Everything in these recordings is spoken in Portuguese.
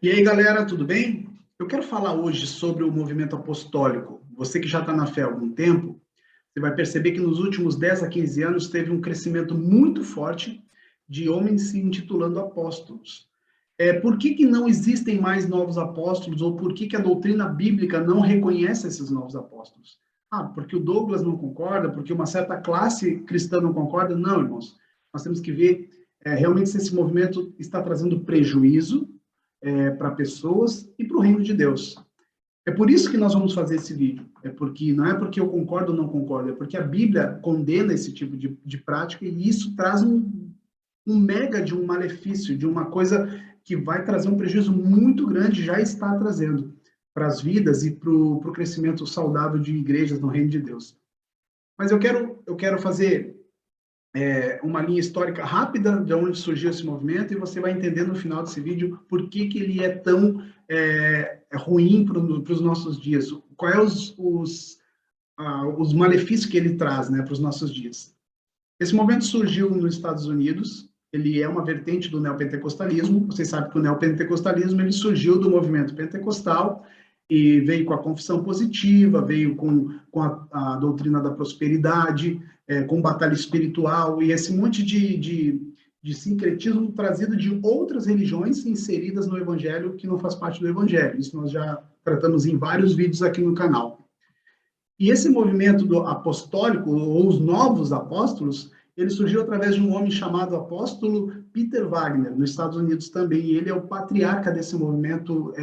E aí, galera, tudo bem? Eu quero falar hoje sobre o movimento apostólico. Você que já está na fé há algum tempo, você vai perceber que nos últimos 10 a 15 anos teve um crescimento muito forte de homens se intitulando apóstolos. Por que não existem mais novos apóstolos, ou por que a doutrina bíblica não reconhece esses novos apóstolos? Ah, porque o Douglas não concorda, porque uma certa classe cristã não concorda? Não, irmãos. Nós temos que ver realmente se esse movimento está trazendo prejuízo para pessoas e para o reino de Deus. É por isso que nós vamos fazer esse vídeo. Não é porque eu concordo ou não concordo, é porque a Bíblia condena esse tipo de prática e isso traz um mega de um malefício, de uma coisa que vai trazer um prejuízo muito grande, já está trazendo para as vidas e para o crescimento saudável de igrejas no reino de Deus. Mas eu quero fazer uma linha histórica rápida de onde surgiu esse movimento e você vai entender no final desse vídeo por que ele é tão ruim para os nossos dias, quais os malefícios que ele traz, né, para os nossos dias. Esse movimento surgiu nos Estados Unidos, ele é uma vertente do neopentecostalismo. Vocês sabem que o neopentecostalismo ele surgiu do movimento pentecostal e veio com a confissão positiva, veio com a doutrina da prosperidade, com batalha espiritual e esse monte de sincretismo trazido de outras religiões inseridas no evangelho que não faz parte do evangelho. Isso nós já tratamos em vários vídeos aqui no canal. E esse movimento do apostólico, ou os novos apóstolos, ele surgiu através de um homem chamado apóstolo Peter Wagner, nos Estados Unidos também, e ele é o patriarca desse movimento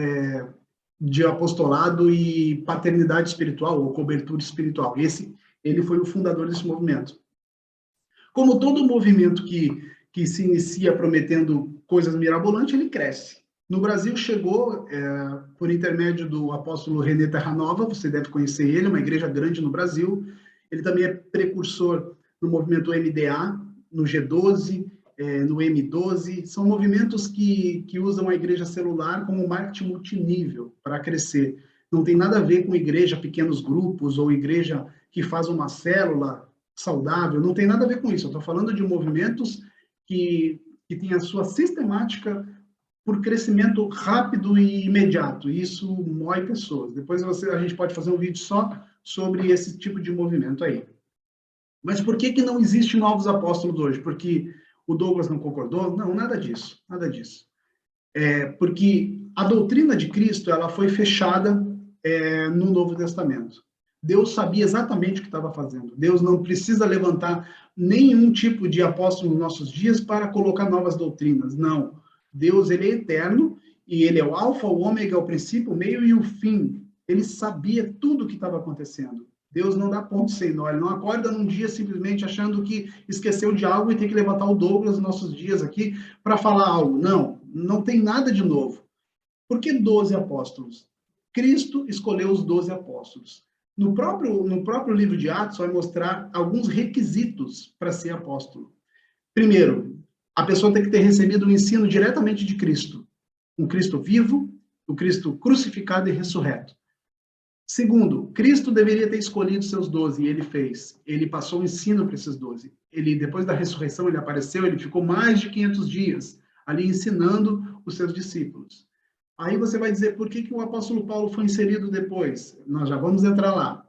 de apostolado e paternidade espiritual, ou cobertura espiritual. Ele foi o fundador desse movimento. Como todo movimento que se inicia prometendo coisas mirabolantes, ele cresce. No Brasil chegou, por intermédio do apóstolo René Terranova, você deve conhecer ele, uma igreja grande no Brasil. Ele também é precursor no movimento MDA, no G12, no M12. São movimentos que usam a igreja celular como marketing multinível para crescer. Não tem nada a ver com igreja, pequenos grupos, ou igreja que faz uma célula saudável, não tem nada a ver com isso. Eu estou falando de movimentos que têm a sua sistemática por crescimento rápido e imediato. Isso mói pessoas. Depois a gente pode fazer um vídeo só sobre esse tipo de movimento aí. Mas por que não existe novos apóstolos hoje? Porque o Douglas não concordou? Não, nada disso, nada disso. Porque a doutrina de Cristo ela foi fechada no Novo Testamento. Deus sabia exatamente o que estava fazendo. Deus não precisa levantar nenhum tipo de apóstolo nos nossos dias para colocar novas doutrinas. Não. Deus, ele é eterno, e ele é o alfa, o ômega, o princípio, o meio e o fim. Ele sabia tudo o que estava acontecendo. Deus não dá ponto sem nó, ele não acorda num dia simplesmente achando que esqueceu de algo e tem que levantar o Douglas nos nossos dias aqui para falar algo. Não, não tem nada de novo. Por que 12 apóstolos? Cristo escolheu os 12 apóstolos. No próprio livro de Atos vai mostrar alguns requisitos para ser apóstolo. Primeiro, a pessoa tem que ter recebido o ensino diretamente de Cristo. Um Cristo vivo, o Cristo crucificado e ressurreto. Segundo, Cristo deveria ter escolhido seus 12, e ele fez. Ele passou o ensino para esses 12. Depois da ressurreição, ele apareceu, ele ficou mais de 500 dias ali ensinando os seus discípulos. Aí você vai dizer, por que o apóstolo Paulo foi inserido depois? Nós já vamos entrar lá.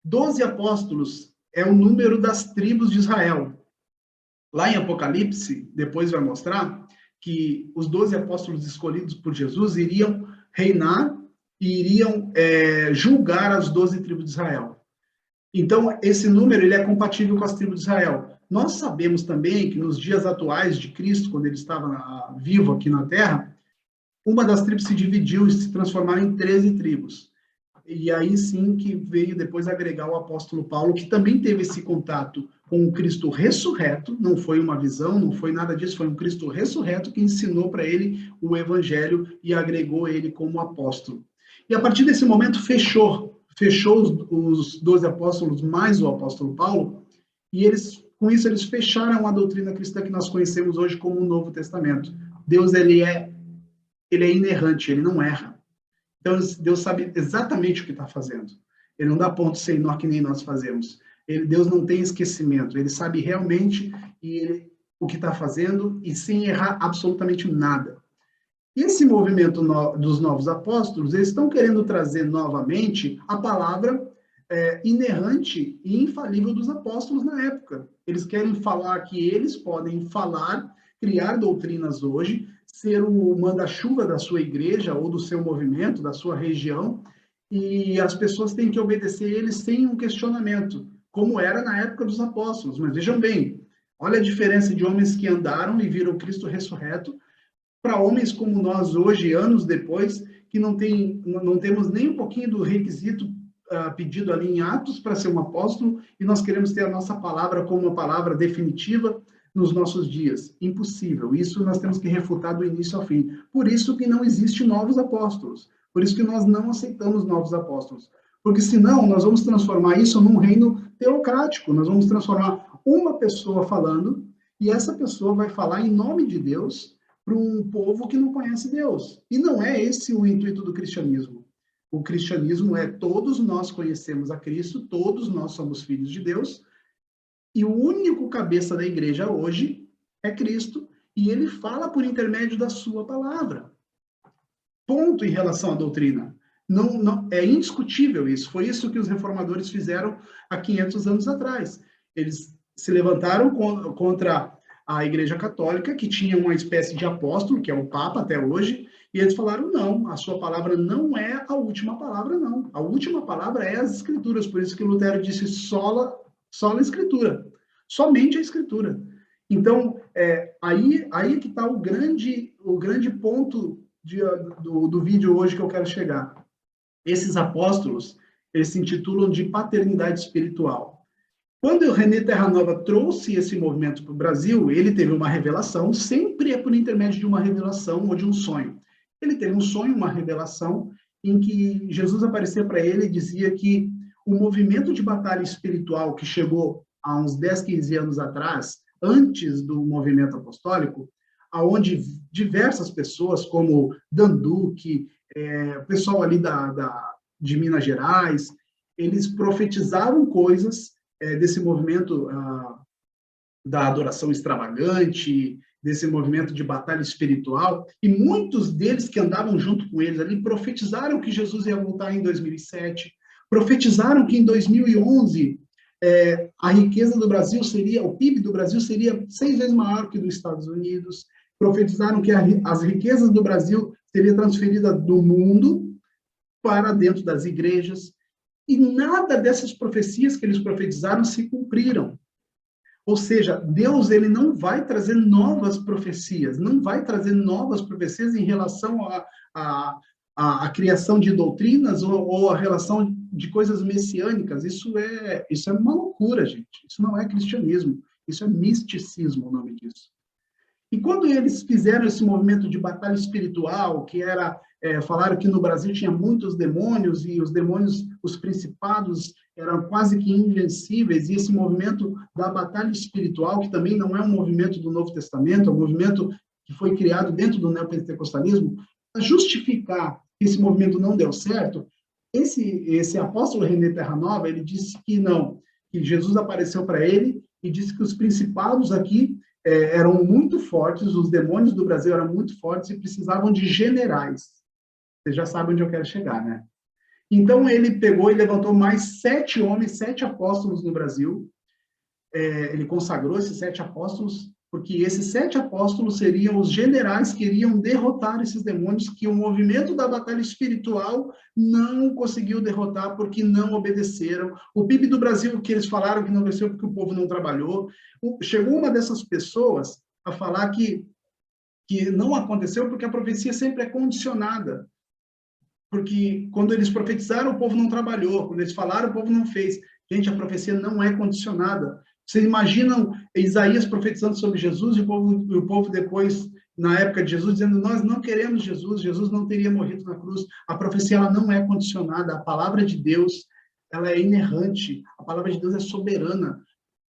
12 apóstolos é o número das tribos de Israel. Lá em Apocalipse, depois vai mostrar que os 12 apóstolos escolhidos por Jesus iriam reinar e iriam julgar as 12 tribos de Israel. Então, esse número ele é compatível com as tribos de Israel. Nós sabemos também que nos dias atuais de Cristo, quando ele estava vivo aqui na Terra, uma das tribos se dividiu e se transformaram em 13 tribos. E aí sim que veio depois agregar o apóstolo Paulo, que também teve esse contato com o Cristo ressurreto, não foi uma visão, não foi nada disso, foi um Cristo ressurreto que ensinou para ele o evangelho e agregou ele como apóstolo. E a partir desse momento fechou os 12 apóstolos mais o apóstolo Paulo, e com isso eles fecharam a doutrina cristã que nós conhecemos hoje como o Novo Testamento. Deus ele é inerrante, ele não erra. Então, Deus sabe exatamente o que está fazendo. Ele não dá ponto sem nó que nem nós fazemos. Deus não tem esquecimento. Ele sabe realmente o que está fazendo e sem errar absolutamente nada. Esse movimento dos novos apóstolos, eles estão querendo trazer novamente a palavra inerrante e infalível dos apóstolos na época. Eles querem falar que eles podem falar, criar doutrinas hoje, ser o manda-chuva da sua igreja ou do seu movimento, da sua região, e as pessoas têm que obedecer eles sem um questionamento, como era na época dos apóstolos. Mas vejam bem, olha a diferença de homens que andaram e viram Cristo ressurreto para homens como nós hoje, anos depois, que não temos nem um pouquinho do requisito pedido ali em Atos para ser um apóstolo, e nós queremos ter a nossa palavra como uma palavra definitiva nos nossos dias. Impossível. Isso nós temos que refutar do início ao fim. Por isso que não existe novos apóstolos. Por isso que nós não aceitamos novos apóstolos. Porque senão nós vamos transformar isso num reino teocrático. Nós vamos transformar uma pessoa falando, e essa pessoa vai falar em nome de Deus para um povo que não conhece Deus. E não é esse o intuito do cristianismo. O cristianismo é todos nós conhecemos a Cristo, todos nós somos filhos de Deus, e o único cabeça da igreja hoje é Cristo, e ele fala por intermédio da sua palavra. Ponto em relação à doutrina. Não, é indiscutível isso. Foi isso que os reformadores fizeram há 500 anos atrás. Eles se levantaram contra a Igreja Católica, que tinha uma espécie de apóstolo, que é o Papa até hoje, e eles falaram, não, a sua palavra não é a última palavra, não. A última palavra é as Escrituras, por isso que Lutero disse sola Escritura, somente a Escritura. Então, aí que está o grande ponto do vídeo hoje que eu quero chegar. Esses apóstolos, eles se intitulam de paternidade espiritual. Quando o René Terranova trouxe esse movimento para o Brasil, ele teve uma revelação, sempre é por intermédio de uma revelação ou de um sonho. Ele teve um sonho, uma revelação, em que Jesus aparecia para ele e dizia que o movimento de batalha espiritual que chegou há uns 10, 15 anos atrás, antes do movimento apostólico, aonde diversas pessoas, como Danduque, o pessoal ali de Minas Gerais, eles profetizavam coisas desse movimento da adoração extravagante, desse movimento de batalha espiritual, e muitos deles que andavam junto com eles ali profetizaram que Jesus ia voltar em 2007, profetizaram que em 2011 a riqueza do Brasil seria, o PIB do Brasil seria 6 vezes maior que dos Estados Unidos, profetizaram que as riquezas do Brasil seriam transferidas do mundo para dentro das igrejas, e nada dessas profecias que eles profetizaram se cumpriram. Ou seja, Deus ele não vai trazer novas profecias, não vai trazer novas profecias em relação à criação de doutrinas ou a relação de coisas messiânicas. Isso é uma loucura, gente. Isso não é cristianismo, isso é misticismo, o nome disso. E quando eles fizeram esse movimento de batalha espiritual, que era, falaram que no Brasil tinha muitos demônios, e os demônios, os principados, eram quase que invencíveis, e esse movimento da batalha espiritual, que também não é um movimento do Novo Testamento, é um movimento que foi criado dentro do neopentecostalismo, para justificar que esse movimento não deu certo, esse apóstolo René Terranova, ele disse que não, que Jesus apareceu para ele e disse que os principados aqui eram muito fortes, os demônios do Brasil eram muito fortes e precisavam de generais. Vocês já sabem onde eu quero chegar, né? Então, ele pegou e levantou mais 7 homens, 7 apóstolos no Brasil. Ele consagrou esses 7 apóstolos, porque esses 7 apóstolos seriam os generais que iriam derrotar esses demônios que o movimento da batalha espiritual não conseguiu derrotar porque não obedeceram. O PIB do Brasil, que eles falaram que não venceu porque o povo não trabalhou. Chegou uma dessas pessoas a falar que não aconteceu porque a profecia sempre é condicionada. Porque quando eles profetizaram, o povo não trabalhou. Quando eles falaram, o povo não fez. Gente, a profecia não é condicionada. Vocês imaginam Isaías profetizando sobre Jesus e o povo depois, na época de Jesus, dizendo, nós não queremos Jesus, Jesus não teria morrido na cruz. A profecia ela não é condicionada. A palavra de Deus ela é inerrante. A palavra de Deus é soberana.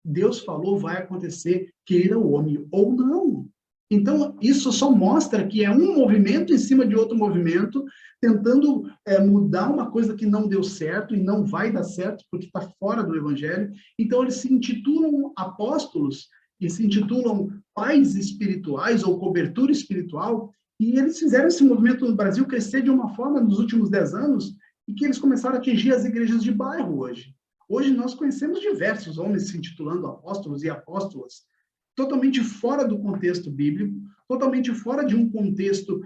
Deus falou, vai acontecer, queira o homem ou não. Então, isso só mostra que é um movimento em cima de outro movimento, tentando mudar uma coisa que não deu certo e não vai dar certo, porque está fora do Evangelho. Então, eles se intitulam apóstolos e se intitulam pais espirituais ou cobertura espiritual, E eles fizeram esse movimento no Brasil crescer de uma forma nos últimos 10 anos, e que eles começaram a atingir as igrejas de bairro hoje. Hoje nós conhecemos diversos homens se intitulando apóstolos e apóstolas, totalmente fora do contexto bíblico, totalmente fora de um contexto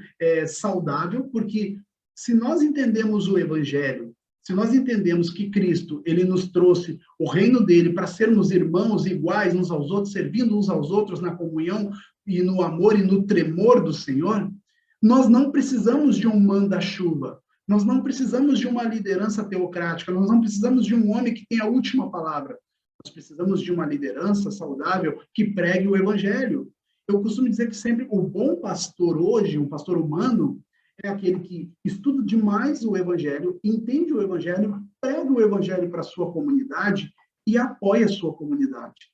saudável, porque se nós entendemos o Evangelho, se nós entendemos que Cristo, ele nos trouxe o reino dele para sermos irmãos iguais uns aos outros, servindo uns aos outros na comunhão e no amor e no tremor do Senhor, nós não precisamos de um manda-chuva, nós não precisamos de uma liderança teocrática, nós não precisamos de um homem que tenha a última palavra. Nós precisamos de uma liderança saudável que pregue o Evangelho. Eu costumo dizer que sempre o bom pastor hoje, um pastor humano, é aquele que estuda demais o Evangelho, entende o Evangelho, prega o Evangelho para a sua comunidade e apoia a sua comunidade.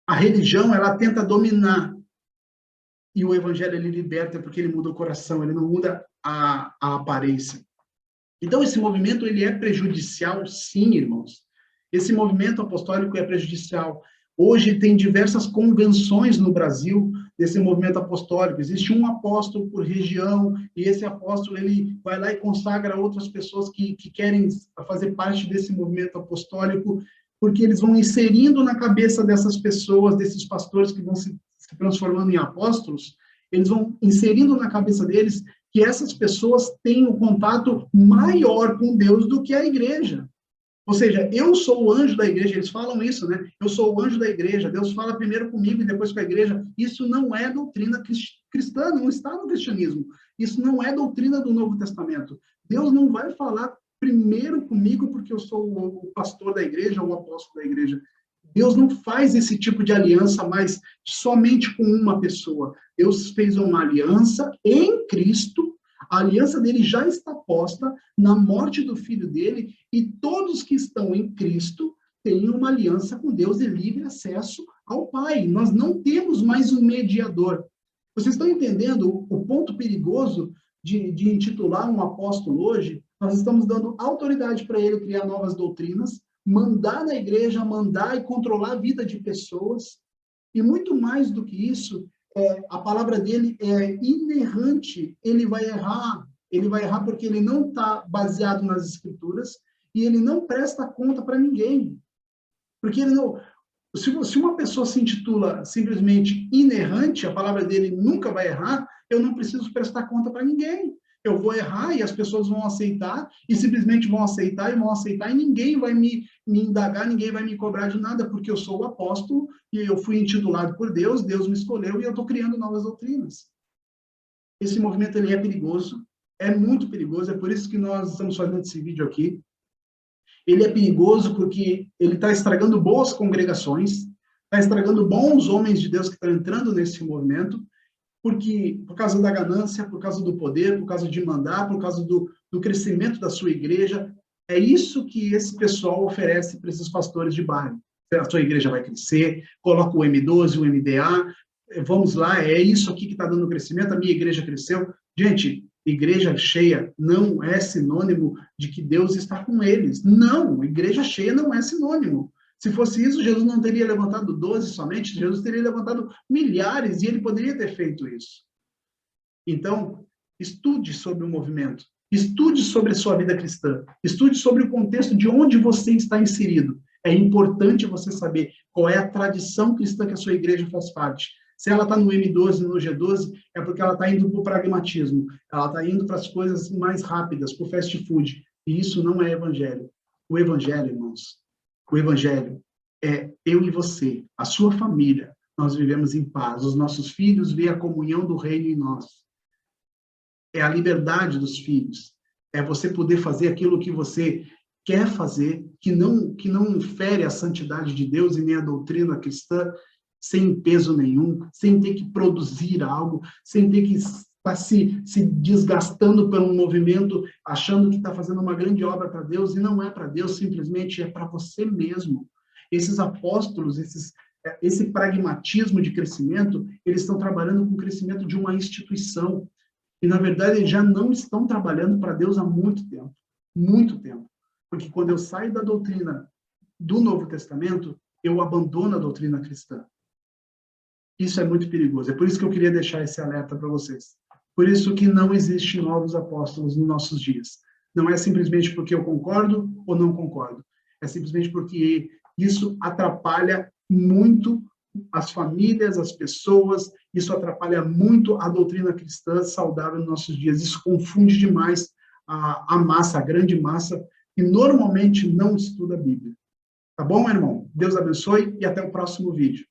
A religião, ela tenta dominar, e o Evangelho, ele liberta porque ele muda o coração, ele não muda a aparência. Então, esse movimento, ele é prejudicial, sim, irmãos. Esse movimento apostólico é prejudicial. Hoje tem diversas convenções no Brasil desse movimento apostólico. Existe um apóstolo por região, e esse apóstolo ele vai lá e consagra outras pessoas que querem fazer parte desse movimento apostólico, porque eles vão inserindo na cabeça dessas pessoas, desses pastores que vão se transformando em apóstolos, eles vão inserindo na cabeça deles que essas pessoas têm um contato maior com Deus do que a igreja. Ou seja, eu sou o anjo da igreja, eles falam isso, né? Eu sou o anjo da igreja, Deus fala primeiro comigo e depois com a igreja. Isso não é doutrina cristã, não está no cristianismo. Isso não é doutrina do Novo Testamento. Deus não vai falar primeiro comigo porque eu sou o pastor da igreja, ou o apóstolo da igreja. Deus não faz esse tipo de aliança mais somente com uma pessoa. Deus fez uma aliança em Cristo. A aliança dele já está posta na morte do filho dele, e todos que estão em Cristo têm uma aliança com Deus e livre acesso ao Pai. Nós não temos mais um mediador. Vocês estão entendendo o ponto perigoso de intitular um apóstolo hoje? Nós estamos dando autoridade para ele criar novas doutrinas, mandar na igreja, mandar e controlar a vida de pessoas, e muito mais do que isso, a palavra dele é inerrante, ele vai errar porque ele não está baseado nas escrituras, e ele não presta conta para ninguém, porque ele não... Se uma pessoa se intitula simplesmente inerrante, a palavra dele nunca vai errar, eu não preciso prestar conta para ninguém. Eu vou errar e as pessoas vão aceitar, e simplesmente vão aceitar, e ninguém vai me indagar, ninguém vai me cobrar de nada, porque eu sou o apóstolo, e eu fui intitulado por Deus, Deus me escolheu, e eu estou criando novas doutrinas. Esse movimento, ele é perigoso, é muito perigoso, é por isso que nós estamos fazendo esse vídeo aqui. Ele é perigoso porque ele está estragando boas congregações, está estragando bons homens de Deus que estão entrando nesse movimento, porque por causa da ganância, por causa do poder, por causa de mandar, por causa do crescimento da sua igreja. É isso que esse pessoal oferece para esses pastores de bairro. A sua igreja vai crescer, coloca o M12, o MDA, vamos lá, é isso aqui que está dando crescimento, a minha igreja cresceu. Gente, igreja cheia não é sinônimo de que Deus está com eles. Não, igreja cheia não é sinônimo. Se fosse isso, Jesus não teria levantado 12 somente, Jesus teria levantado milhares, e ele poderia ter feito isso. Então, estude sobre o movimento, estude sobre a sua vida cristã, estude sobre o contexto de onde você está inserido. É importante você saber qual é a tradição cristã que a sua igreja faz parte. Se ela está no M12, no G12, é porque ela está indo para o pragmatismo, ela está indo para as coisas mais rápidas, para o fast food, e isso não é evangelho. O evangelho, irmãos, o evangelho é eu e você, a sua família, nós vivemos em paz, os nossos filhos veem a comunhão do reino em nós. É a liberdade dos filhos, é você poder fazer aquilo que você quer fazer, que não fere a santidade de Deus e nem a doutrina cristã, sem peso nenhum, sem ter que produzir algo, sem ter que estar se desgastando por um movimento, achando que está fazendo uma grande obra para Deus, e não é para Deus, simplesmente é para você mesmo. Esses apóstolos, esse pragmatismo de crescimento, eles estão trabalhando com o crescimento de uma instituição, e na verdade eles já não estão trabalhando para Deus há muito tempo, porque quando eu saio da doutrina do Novo Testamento, eu abandono a doutrina cristã. Isso é muito perigoso. É por isso que eu queria deixar esse alerta para vocês. Por isso que não existe novos apóstolos nos nossos dias. Não é simplesmente porque eu concordo ou não concordo. É simplesmente porque isso atrapalha muito as famílias, as pessoas, isso atrapalha muito a doutrina cristã saudável nos nossos dias. Isso confunde demais a massa, a grande massa, que normalmente não estuda a Bíblia. Tá bom, meu irmão? Deus abençoe e até o próximo vídeo.